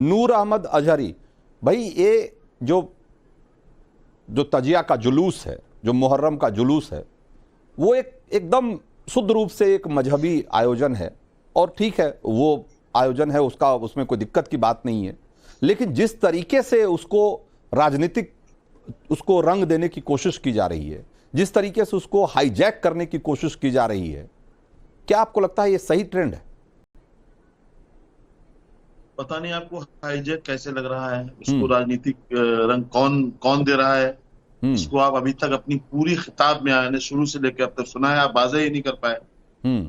नूर अहमद अजहरी भाई, ये जो तजिया का जुलूस है, जो मुहर्रम का जुलूस है, वो एकदम शुद्ध रूप से एक मजहबी आयोजन है और ठीक है, वो आयोजन है, उसमें कोई दिक्कत की बात नहीं है। लेकिन जिस तरीके से उसको रंग देने की कोशिश की जा रही है, जिस तरीके से उसको हाईजैक करने की कोशिश की जा रही है, क्या आपको लगता है ये सही ट्रेंड है? पता नहीं आपको हाईजैक कैसे लग रहा है, उसको राजनीतिक रंग कौन दे रहा है, इसको आप अभी तक अपनी पूरी खिताब में आने शुरू से लेकर अब तक सुना है, आप वाज़ेह ही नहीं कर पाए।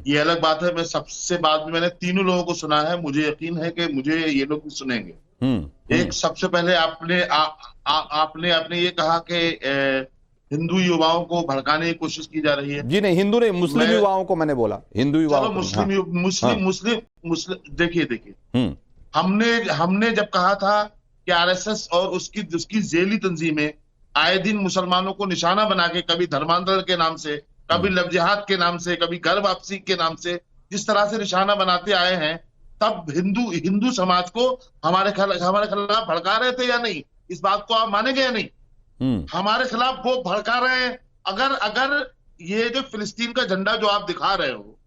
ये अलग बात है, मैं सबसे बाद में मैंने तीनों लोगों को सुना है, मुझे यकीन है कि मुझे ये लोग भी सुनेंगे। एक सबसे पहले आपने ये कहा कि हिंदू युवाओं को भड़काने की कोशिश की जा रही है। जी नहीं, हिंदू नहीं, मुस्लिम युवाओं को मैंने बोला, हिंदू युवाओं मुस्लिम देखिए हमने जब कहा था कि आरएसएस और उसकी जेली तंजीमें आए दिन मुसलमानों को निशाना बना के, कभी धर्मांतरण के नाम से, कभी लव जिहाद के नाम से, कभी घर वापसी के नाम से, जिस तरह से निशाना बनाते आए हैं, तब हिंदू समाज को हमारे खिलाफ भड़का रहे थे या नहीं? इस बात को आप मानेंगे या नहीं? हमारे खिलाफ वो भड़का रहे हैं। अगर ये जो फिलिस्तीन का झंडा जो आप दिखा रहे हो,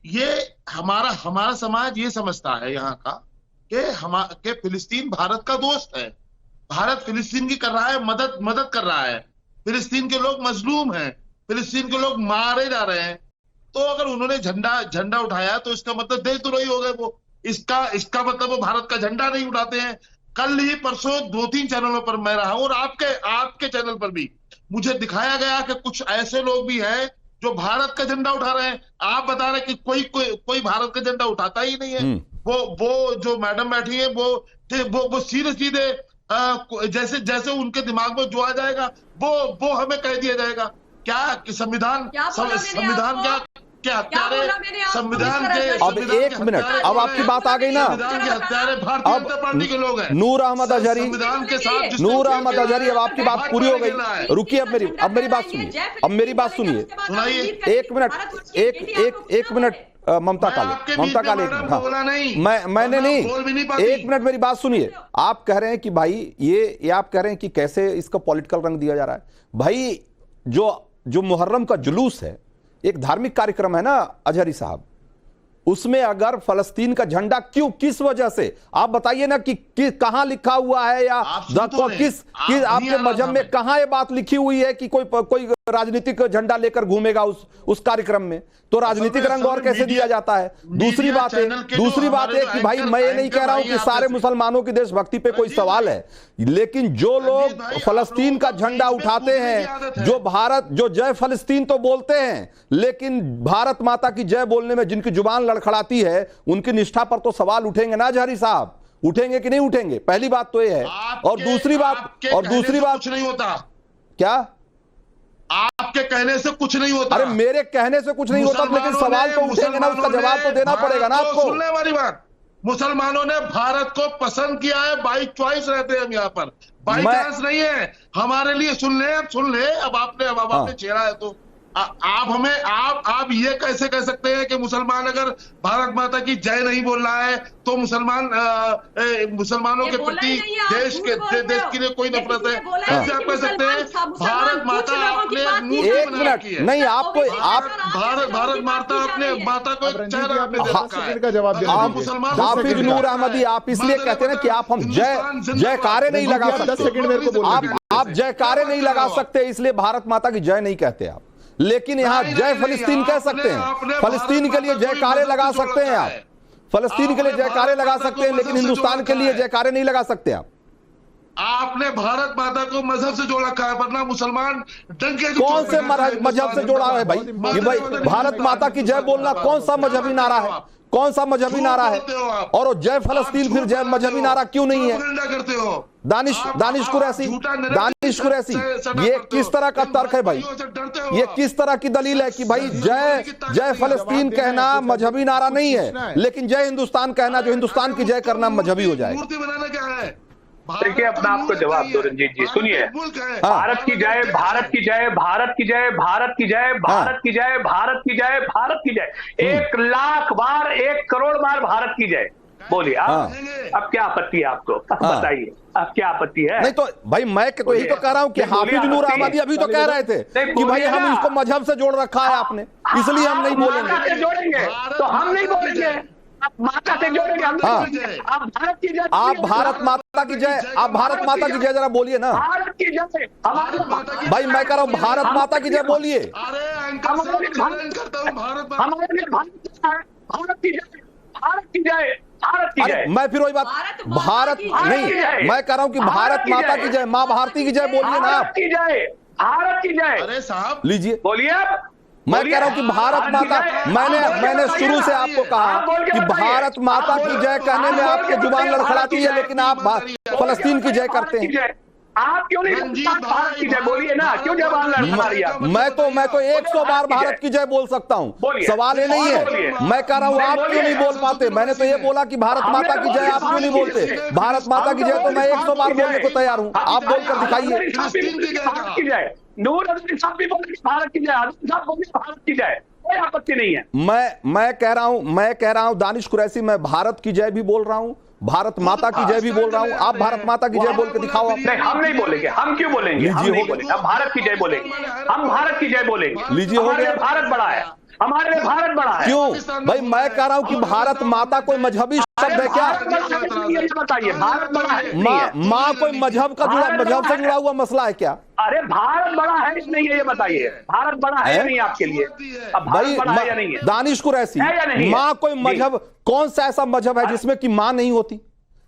ये हमारा समाज ये समझता है यहाँ का कि फिलिस्तीन भारत का दोस्त है, भारत फिलिस्तीन की कर रहा है, मदद कर रहा है, फिलिस्तीन के लोग मजलूम हैं, फिलिस्तीन के लोग मारे जा रहे हैं। तो अगर उन्होंने झंडा उठाया तो इसका मतलब देशद्रोही हो गए वो। इसका मतलब वो भारत का झंडा नहीं उठाते हैं। कल ही परसों 2-3 चैनलों पर मैं रहा हूं और आपके चैनल पर भी मुझे दिखाया गया कि कुछ ऐसे लोग भी हैं जो भारत का झंडा उठा रहे हैं। आप बता रहे कि कोई भारत का झंडा उठाता ही नहीं है। वो जो मैडम बैठी है वो सीधे जैसे उनके दिमाग में जो आ जाएगा वो हमें कह दिया जाएगा। क्या संविधान क्या संविधान के अब एक मिनट, अब आपकी बात आ गई ना। भारतीय जनता पार्टी के लोग हैं। नूर अहमद अजहरी, संविधान के साथ नूर अहमद अजहरी, अब आपकी बात पूरी हो गई। रुकिए, अब मेरी बात सुनिए। एक मिनट ममता काले मैंने नहीं, एक मिनट मेरी बात सुनिए। आप कह रहे हैं कि भाई ये आप कह रहे हैं कि कैसे इसका पॉलिटिकल रंग दिया जा रहा है। भाई जो मुहर्रम का जुलूस है, एक धार्मिक कार्यक्रम है ना अजहरी साहब, उसमें अगर फलस्तीन का झंडा किस वजह से, आप बताइए ना कि कहां लिखा हुआ है, या किस आपके मजहब में कहां ये बात लिखी हुई है कि कोई राजनीतिक झंडा लेकर घूमेगा उस कार्यक्रम में? तो राजनीतिक रंग और कैसे दिया जाता है? दूसरी बात है कि भाई मैं ये नहीं कह रहा हूं कि सारे मुसलमानों की देशभक्ति पे कोई सवाल है, लेकिन जो लोग फलस्तीन का झंडा उठाते हैं, जो जय फलस्तीन तो बोलते हैं, लेकिन भारत माता की जय बोलने में जिनकी जुबान लड़खड़ाती है, उनकी निष्ठा पर तो सवाल उठेंगे ना अजहरी साहब? उठेंगे कि नहीं उठेंगे? पहली बात तो ये है। और दूसरी बात नहीं होता क्या? आपके कहने से कुछ नहीं होता। अरे मेरे कहने से कुछ नहीं होता, लेकिन सवाल तो उठेंगे ना, उसका जवाब तो देना पड़ेगा ना आपको। सुनने वाली बात, मुसलमानों ने भारत को पसंद किया है, बाई चॉइस रहते हैं हम यहाँ पर, बाई चांस नहीं है हमारे लिए। सुन ले, अब आपने छेड़ा है तो आप ये कैसे कह सकते हैं कि मुसलमान अगर भारत माता की जय नहीं बोल रहा है तो मुसलमानों के प्रति देश के लिए कोई नफरत है? कैसे आप कह सकते हैं? भारत माता अपने एक मिनट नहीं, भारत माता अपने माता को चेहरा पे हाफिज नूर अहमदी, आप इसलिए कहते हैं कि आप हम जयकारे नहीं लगा सकते, आप जयकारे नहीं लगा सकते, इसलिए भारत माता की जय नहीं कहते आप। लेकिन यहां जय फलस्तीन कह सकते हैं, फलस्तीन के लिए जयकारे लगा सकते हैं आप, फलस्तीन के लिए जयकारे लगा सकते हैं, लेकिन हिंदुस्तान के लिए जयकारे नहीं लगा सकते आप। आपने भारत माता को मजहब से जोड़ रखा है, वरना मुसलमान डंके कौन से मजहब से जोड़ा है भाई? ये भाई भारत माता की जय बोलना कौन सा मजहबी नारा है? कौन सा मजहबी नारा है? और जय फलस्तीन फिर जय मजहबी नारा क्यों नहीं है? दानिश कुरैशी, ये किस तरह का तर्क है भाई? ये किस तरह की दलील है कि भाई जय फलस्तीन कहना मजहबी नारा नहीं है, लेकिन जय हिंदुस्तान कहना, जो हिंदुस्तान की जय करना मजहबी हो जाएगा? मूर्ति बनाना क्या है? देखिए अपना आपको जवाब दो रंजीत जी, सुनिए। भारत की जय, भारत की जय, भारत की जय, भारत की जय, भारत की जय, भारत की जय, भारत की जय, 1 लाख बार, 1 करोड़ बार भारत की जय। बोलिए आप, अब क्या आपत्ति है आपको? बताइए अब क्या आपत्ति है? नहीं तो भाई मैं तो यही तो कह रहा हूं कि हाफिज नूर अहमदी अभी तो कह रहे थे कि भाई हम इसको मजहब से जोड़ रखा है आपने, इसलिए हम नहीं बोलेंगे। जोड़ेंगे तो हम नहीं बोलेंगे, माता से जोड़ेंगे हम। आप भारत की जय, आप भारत माता की जय, आप भारत माता की जय जरा बोलिए ना। भारत की जय, भाई मैं कह रहा हूं भारत माता की जय बोलिए। भारत की जय, भारत की जय, भारत की जय। मैं फिर वही बात, भारत नहीं, मैं कह रहा हूं कि भारत माता की जय, माँ भारती की जय बोलिए ना आप। की जय, भारत की जय। अरे साहब लीजिए, बोलिए आप। मैं कह रहा हूं कि भारत माता, मैंने शुरू से आपको कहा कि भारत माता की जय कहने में आपके जुबान लड़खड़ाती है, लेकिन आप फलस्तीन की जय करते हैं। आप क्यों नहीं भारत की जय बोलिए ना, क्यों जबान लड़खड़ा रही है? मैं तो 100 बार भारत की जय बोल सकता हूं, सवाल ये नहीं है। मैं कह रहा हूं आप क्यों नहीं बोल पाते। मैंने तो ये बोला कि भारत माता की जय आप क्यों नहीं बोलते। भारत माता की जय तो मैं 100 बार बोलने को तैयार हूं, आप बोलकर दिखाइए। भारत की जय, नूर साहब भी बोले भारत की जय, साहब बोले भारत की जय, कोई आपत्ति नहीं है। मैं कह रहा हूं दानिश कुरैशी, मैं भारत की जय भी बोल रहा हूं, भारत माता की जय भी बोल रहा हूं। आप भारत माता की जय बोल के दिखाओ। नहीं हम नहीं बोलेंगे, हम क्यों बोलेंगे? हम नहीं बोलेंगे, हम भारत की जय बोलेंगे, हम भारत की जय बोलेंगे। लीजिए, हो गया। भारत बड़ा है, हमारे लिए भारत बड़ा है। क्यों भाई, मैं कह रहा हूं कि भारत माता कोई मजहबी शब्द है क्या? ये बताइए, भारत बड़ा है? माँ कोई मजहब से जुड़ा हुआ मसला है क्या? अरे भारत बड़ा है नहीं है, ये बताइए भारत बड़ा है या नहीं आपके लिए? अब भारत बड़ा है या नहीं है? दानिश कुरैशी, माँ कोई मजहब, कौन सा ऐसा मजहब है जिसमें कि माँ नहीं होती?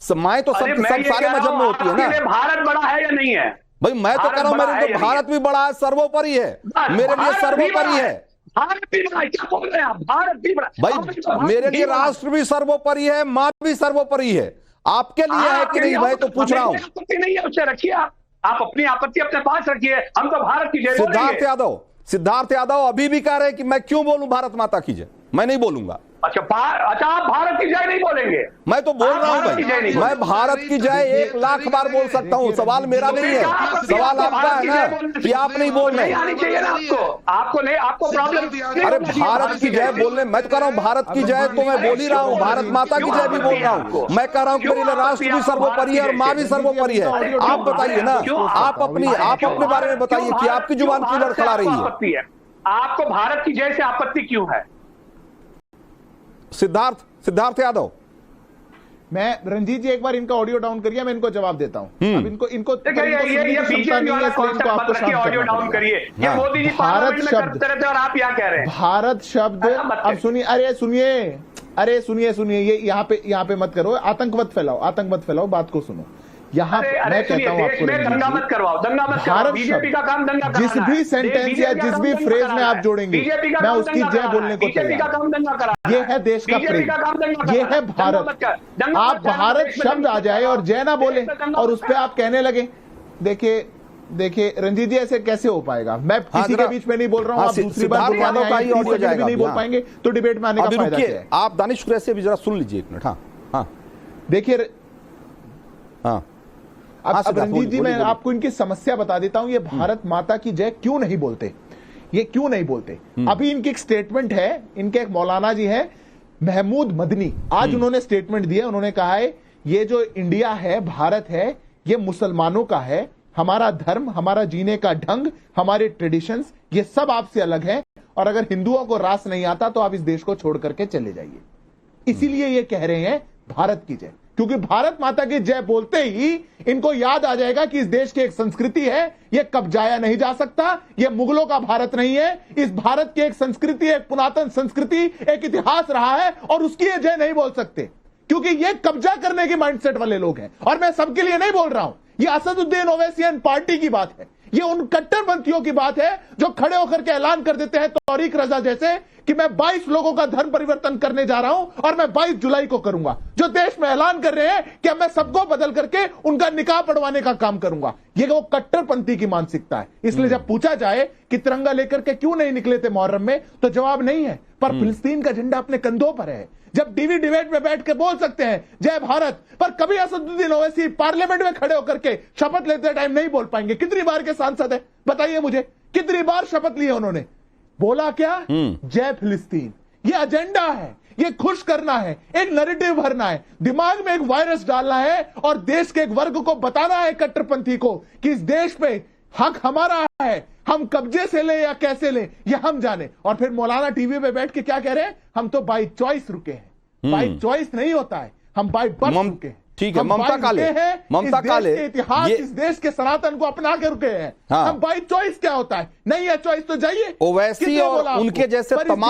माँ तो सब सारे मजहब में होती है ना। भारत बड़ा है या नहीं है? भाई मैं तो कह रहा हूं मेरे तो भारत भी बड़ा है, सर्वोपरि है, मेरे लिए सर्वोपरि है। भारत भी बड़ा है, क्या बोल रहे हैं आप? भारत भी बड़ा भाई, मेरे लिए राष्ट्र भी सर्वोपरि है, माँ भी सर्वोपरि है। आपके लिए है कि नहीं, मैं तो पूछ रहा हूँ। आपत्ति नहीं है, उससे रखिए आप अपनी आपत्ति अपने पास रखिए, हम तो भारत की जय बोलेंगे। सिद्धार्थ यादव अभी भी कह रहे हैं कि मैं क्यों बोलूं भारत माता की जय। मैं नहीं बोलूंगा। अच्छा आप भारत की जय नहीं बोलेंगे? मैं तो बोल रहा हूं भाई, मैं भारत की जय 1 लाख बार बोल सकता हूं। सवाल मेरा नहीं है, सवाल आपका है ना कि आप नहीं बोल रहे। आपको नहीं, आपको प्रॉब्लम। अरे भारत की जय बोलने, मैं तो कह रहा हूं भारत की जय तो मैं बोल ही रहा हूं, भारत माता की जय भी बोल रहा हूं। मैं कह रहा हूं कि मेरे लिए राष्ट्र भी सर्वोपरि है और माँ भी सर्वोपरि है। आप बताइए ना, आप अपने बारे में बताइए कि आपकी जुबान क्यों लड़खड़ा रही है? आपको भारत की जय से आपत्ति क्यों है? सिद्धार्थ यादव, मैं रंजीत जी एक बार इनका ऑडियो डाउन करिए, मैं इनको जवाब देता हूं। अब इनको ऑडियो डाउन करिए। ये मोदी जी भारत शब्द और आप क्या कह रहे हैं? भारत शब्द, अब सुनिए, अरे सुनिए, ये यहाँ पे मत करो, आतंक मत फैलाओ, बात को सुनो। यहाँ मैं कहता हूँ आपको, दंगा मत करवाओ। भारत बीजेपी का काम दंगा जिस भी सेंटेंस या जिस भी फ्रेज में आप जोड़ेंगे, मैं उसकी जय बोलने को तैयार। ये है देश का प्रेम, ये है भारत। आप भारत शब्द आ जाए और जय ना बोले और उस पर आप कहने लगे। देखिए रंजीत जी, ऐसे कैसे हो पाएगा? मैं किसी के बीच में नहीं बोल रहा हूँ, आप दूसरी बार बुलवाने आए, नहीं बोल पाएंगे तो डिबेट में आने का फायदा क्या है? आप दानिश कुरैशी भी जरा सुन लीजिए 1 मिनट। हाँ देखिए, अब रंजीत जी, मैं आपको इनकी समस्या बता देता हूं। ये भारत माता की जय क्यों नहीं बोलते, ये क्यों नहीं बोलते? अभी इनकी एक स्टेटमेंट है, इनके एक मौलाना जी हैं महमूद मदनी, आज उन्होंने स्टेटमेंट दिया। उन्होंने कहा है ये जो इंडिया है, भारत है, ये मुसलमानों का है। हमारा धर्म, हमारा जीने का ढंग, हमारे ट्रेडिशंस, ये सब आपसे अलग है और अगर हिंदुओं को रास नहीं आता तो आप इस देश को छोड़ करके चले जाइए। इसीलिए ये कह रहे हैं भारत की जय, क्योंकि भारत माता की जय बोलते ही इनको याद आ जाएगा कि इस देश की एक संस्कृति है, यह कब्जाया नहीं जा सकता, यह मुगलों का भारत नहीं है। इस भारत की एक संस्कृति, एक पुरातन संस्कृति, एक इतिहास रहा है और उसकी ये जय नहीं बोल सकते, क्योंकि ये कब्जा करने के माइंडसेट वाले लोग हैं। और मैं सबके लिए नहीं बोल रहा हूं, ये असदुद्दीन ओवैसी पार्टी की बात है, ये उन कट्टरपंथियों की बात है जो खड़े होकर के ऐलान कर देते हैं तौरीक रजा जैसे कि मैं 22 लोगों का धर्म परिवर्तन करने जा रहा हूं और मैं 22 जुलाई को करूंगा। जो देश में ऐलान कर रहे हैं कि मैं सबको बदल करके उनका निकाह पढ़वाने का काम करूंगा। ये वो कट्टरपंथी की मानसिकता है। इसलिए जब पूछा जाए कि तिरंगा लेकर के क्यों नहीं निकले थे मुहर्रम में, तो जवाब नहीं है। पर फिलिस्तीन का झंडा अपने कंधों पर है। जब टीवी डिबेट में बैठ के बोल सकते हैं जय भारत, पर कभी असदुद्दीन ओवैसी पार्लियामेंट में खड़े होकर के शपथ लेते टाइम नहीं बोल पाएंगे। कितनी बार के सांसद है बताइए मुझे, कितनी बार शपथ ली है उन्होंने? बोला क्या? जय फिलिस्तीन। ये एजेंडा है, ये खुश करना है, एक नैरेटिव भरना है, दिमाग में एक वायरस डालना है और देश के एक वर्ग को बताना है, कट्टरपंथी को, कि इस देश पे हक हमारा है, हम कब्जे से ले या कैसे ले ये हम जाने। और फिर मौलाना टीवी पे बैठ के क्या कह रहे हैं, हम तो बाई चॉइस रुके हैं। बाई चॉइस नहीं होता है, हम बाई बर्थ रुके हैं। ठीक है, ममता काले, ममता काले इतिहास इस देश के सनातन को अपना के रुके हैं। हम बाई चॉइस क्या होता है, नहीं है चॉइस तो जाइए। ओवैसी और उनके जैसे तमाम